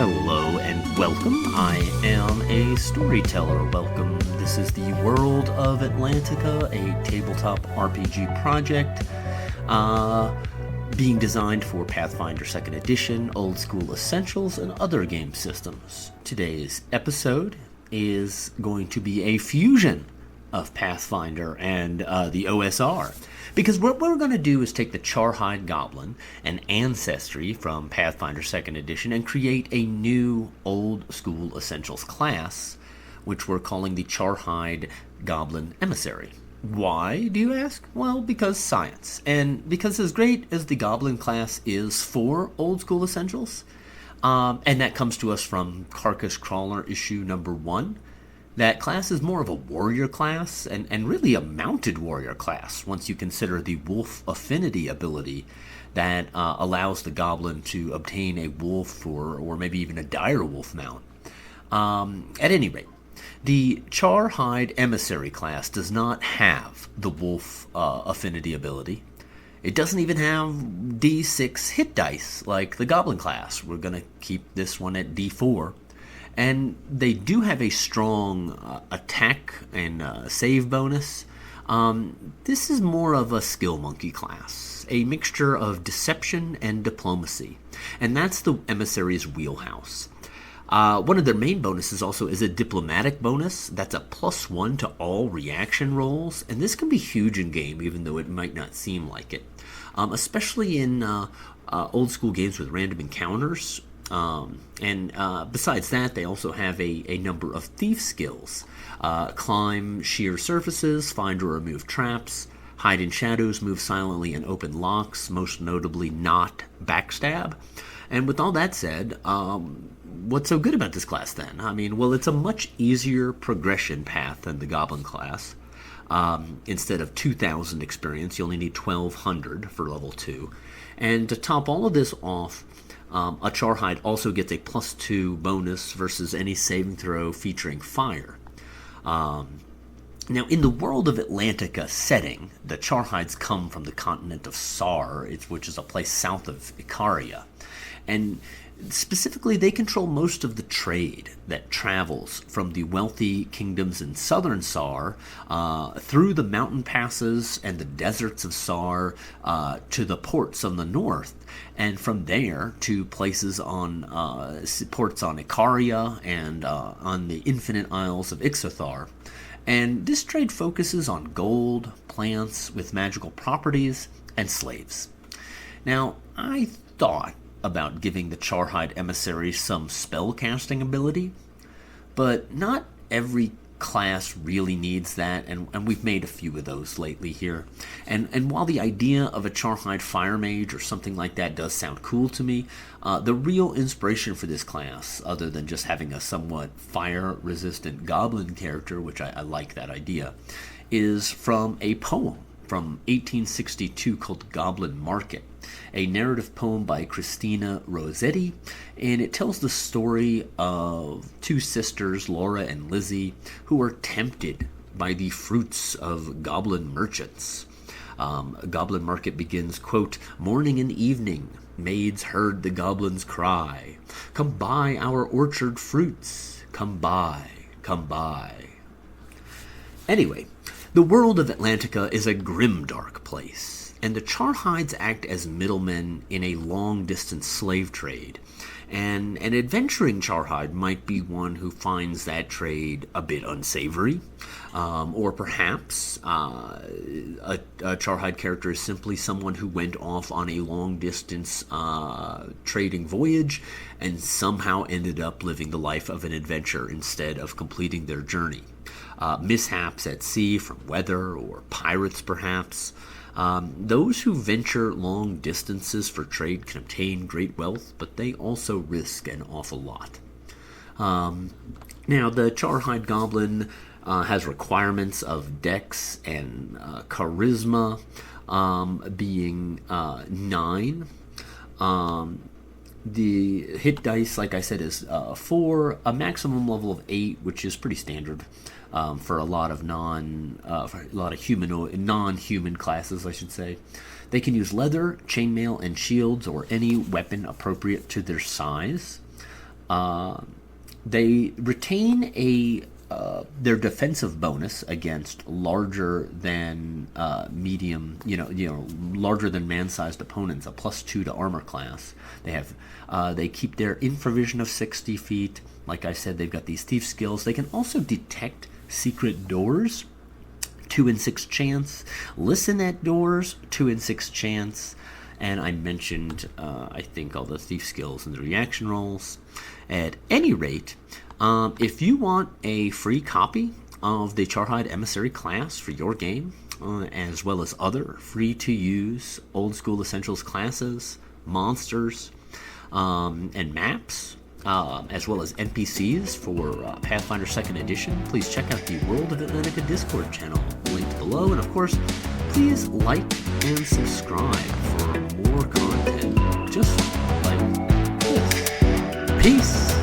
Hello and welcome. I am a storyteller. Welcome. This is the World of Atlantica, a tabletop RPG project being designed for Pathfinder 2nd Edition, Old School Essentials, and other game systems. Today's episode is going to be a fusion of Pathfinder and the OSR. Because what we're going to do is take the Charhide Goblin, an ancestry from Pathfinder 2nd Edition, and create a new Old School Essentials class, which we're calling the Charhide Goblin Emissary. Why, do you ask? Well, because science. And because as great as the Goblin class is for Old School Essentials, and that comes to us from Carcass Crawler issue number 1, that class is more of a warrior class, and really a mounted warrior class, once you consider the wolf affinity ability that allows the goblin to obtain a wolf or maybe even a dire wolf mount. At any rate, the Charhide Emissary class does not have the wolf affinity ability. It doesn't even have D6 hit dice like the Goblin class. We're going to keep this one at D4. And they do have a strong attack and save bonus. This is more of a skill monkey class, a mixture of deception and diplomacy. And that's the emissary's wheelhouse. One of their main bonuses also is a diplomatic bonus. That's a +1 to all reaction rolls. And this can be huge in game, even though it might not seem like it. Especially in old school games with random encounters. Besides that, they also have a number of thief skills. Climb sheer surfaces, find or remove traps, hide in shadows, move silently and open locks, most notably not backstab. And with all that said, what's so good about this class then? I mean, well, it's a much easier progression path than the Goblin class. Instead of 2,000 experience, you only need 1,200 for level 2. And to top all of this off, a Charhide also gets a +2 bonus versus any saving throw featuring fire. Now, in the World of Atlantica setting, the Charhides come from the continent of Sar, which is a place south of Icaria. And specifically, they control most of the trade that travels from the wealthy kingdoms in southern Sar through the mountain passes and the deserts of Sar to the ports on the north, and from there to places on ports on Icaria and on the infinite isles of Ixothar. And this trade focuses on gold, plants with magical properties, and slaves. Now, I thought about giving the Charhide Emissary some spellcasting ability, but not every class really needs that, and we've made a few of those lately here. And while the idea of a Charhide Fire Mage or something like that does sound cool to me, the real inspiration for this class, other than just having a somewhat fire-resistant goblin character, which I like that idea, is from a poem from 1862 called Goblin Market, a narrative poem by Christina Rossetti, and it tells the story of two sisters, Laura and Lizzie, who are tempted by the fruits of goblin merchants. Goblin Market begins, quote, "Morning and evening, maids heard the goblins cry, 'Come buy our orchard fruits, come buy, come buy.'" Anyway, the World of Atlantica is a grimdark place, and the Charhides act as middlemen in a long-distance slave trade. And an adventuring Charhide might be one who finds that trade a bit unsavory, or perhaps a Charhide character is simply someone who went off on a long-distance trading voyage and somehow ended up living the life of an adventurer instead of completing their journey. Mishaps at sea from weather or pirates, perhaps. Those who venture long distances for trade can obtain great wealth, but they also risk an awful lot. Now, the Charhide Goblin has requirements of Dex and Charisma being 9. The hit dice, like I said, is 4, a maximum level of 8, which is pretty standard for a lot of non-human classes, I should say. They can use leather, chainmail, and shields, or any weapon appropriate to their size. They retain their defensive bonus against larger than medium, larger than man-sized opponents, a +2 to armor class. They keep their infravision of 60 feet. Like I said, they've got these thief skills. They can also detect secret doors, 2 in 6 chance. Listen at doors, 2 in 6 chance. And I mentioned, I think, all the thief skills and the reaction rolls. At any rate, if you want a free copy of the Charhide Emissary class for your game, as well as other free-to-use old-school essentials classes, monsters, and maps, as well as NPCs for Pathfinder 2nd Edition, please check out the World of Atlantica Discord channel, linked below. And of course, please like and subscribe for more content just like this. Peace!